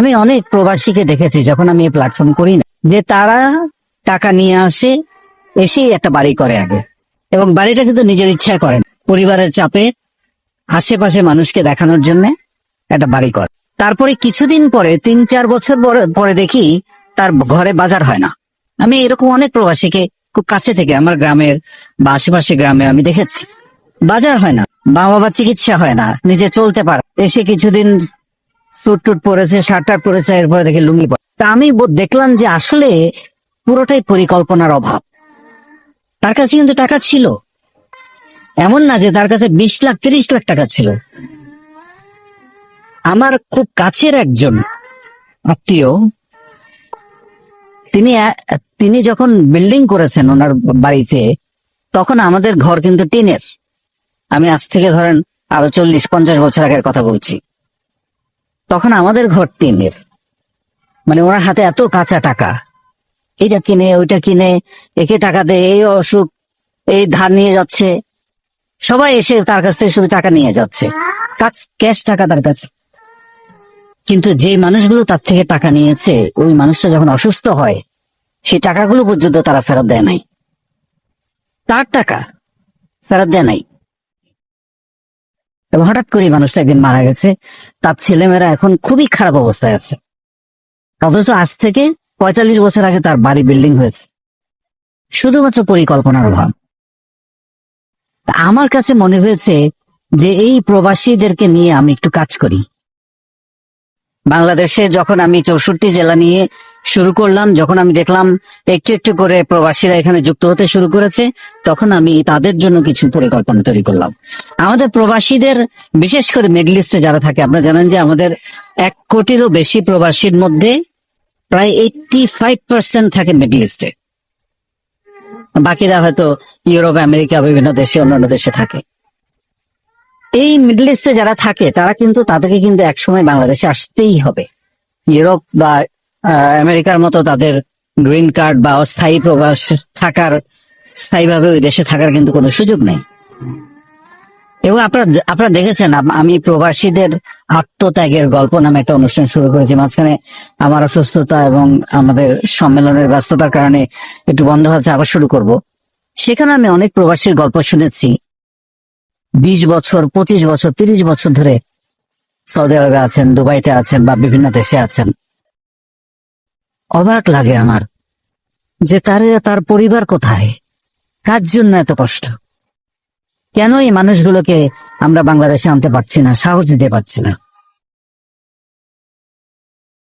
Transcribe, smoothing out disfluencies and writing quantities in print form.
আমি অনেক প্রবাসীকে দেখেছি যখন আমি এই প্ল্যাটফর্ম করি না, যে তারা টাকা নিয়ে আসে, এসেই একটা বাড়ি করে আগে, এবং বাড়িটা কিন্তু নিজের ইচ্ছা করেন, পরিবারের চাপে আশেপাশে মানুষকে দেখানোর জন্য একটা বাড়ি করে। তারপরে কিছুদিন পরে 3-4 বছর পরে দেখি তার ঘরে বাজার হয় না। আমি এরকম অনেক প্রবাসীকে খুব কাছে থেকে আমার গ্রামের বা আশেপাশে গ্রামে আমি দেখেছি, বাজার হয় না, মা বাবার চিকিৎসা হয় না, নিজে চলতে পারে, এসে কিছুদিন স্যুট টুট পরেছে, শার্ট টার্ট পরেছে, এরপরে দেখে লুঙ্গি পরে। তা আমি দেখলাম যে আসলে পুরোটাই পরিকল্পনার অভাব। তার কাছে কিন্তু টাকা ছিল, এমন না যে তার কাছে 20 লাখ 30 লাখ টাকা ছিল। আমার খুব কাছের একজন আত্মীয়, তিনি যখন বিল্ডিং করেছেন ওনার বাড়িতে, তখন আমাদের ঘর কিন্তু টিনের। আমি আজ থেকে ধরেন আরো 40-50 বছর আগের কথা বলছি। তখন আমাদের ঘর টিনের, মানে ওনার হাতে এত কাঁচা টাকা, এইটা কিনে ওইটা কিনে, একে টাকা দেয়, এই অসুখ, এই ধার নিয়ে যাচ্ছে, সবাই এসে তার কাছ থেকে শুধু টাকা নিয়ে যাচ্ছে, ক্যাশ টাকা তার কাছে। কিন্তু যে মানুষগুলো তার থেকে টাকা নিয়েছে, ওই মানুষটা যখন অসুস্থ হয়, সেই টাকাগুলো পর্যন্ত তারা ফেরত দেয় নাই, তার টাকা ফেরত দেয় নাই। এবং হঠাৎ করে মানুষটা একদিন মারা গেছে, তার ছেলেমেয়েরা এখন খুবই খারাপ অবস্থায় আছে, অথচ আজ থেকে 45 বছর আগে তার বাড়ি বিল্ডিং হয়েছে। শুধুমাত্র পরিকল্পনার অভাব। আমার কাছে মনে হয়েছে যে এই প্রবাসীদেরকে নিয়ে আমি একটু কাজ করি। বাংলাদেশে যখন আমি 64 জেলা নিয়ে শুরু করলাম, যখন আমি দেখলাম একটু একটু করে প্রবাসীরা এখানে যুক্ত হতে শুরু করেছে, তখন আমি তাদের জন্য কিছু পরিকল্পনা তৈরি করলাম। আমাদের প্রবাসীদের, বিশেষ করে মিডল ইস্টে যারা থাকে, আপনারা জানেন যে আমাদের 1 কোটিরও বেশি প্রবাসীর মধ্যে প্রায় 85% থাকে মিডল ইস্টে, বাকিরা হয়তো ইউরোপ, আমেরিকা, বিভিন্ন দেশে, অন্যান্য দেশে থাকে। এই মিডল ইস্টে যারা থাকে তারা কিন্তু, তাদেরকে কিন্তু একসময় বাংলাদেশে আসতেই হবে। ইউরোপ বা আমেরিকার মতো তাদের গ্রিন কার্ড বা অস্থায়ী প্রবাস থাকার, স্থায়ীভাবে ওই দেশে থাকার কিন্তু কোনো সুযোগ নেই। এবং আপনারা দেখেছেন, আমি প্রবাসীদের আত্মত্যাগের গল্প নামে একটা অনুষ্ঠান শুরু করেছি। মাঝখানে আমার অসুস্থতা এবং আমাদের সম্মেলনের ব্যস্ততার কারণে একটু বন্ধ হয়েছে, আবার শুরু করব। সেখানে আমি অনেক প্রবাসীর গল্প শুনেছি, 20 বছর, 25 বছর, 30 বছর ধরে সৌদি আরবে আছেন, দুবাইতে আছেন বা বিভিন্ন দেশে আছেন। অবাক লাগে আমার যে তার পরিবার কোথায়, কার জন্য এত কষ্ট, কেন এই মানুষগুলোকে আমরা বাংলাদেশে আনতে পারছি না, সাহস দিতে পারছি না।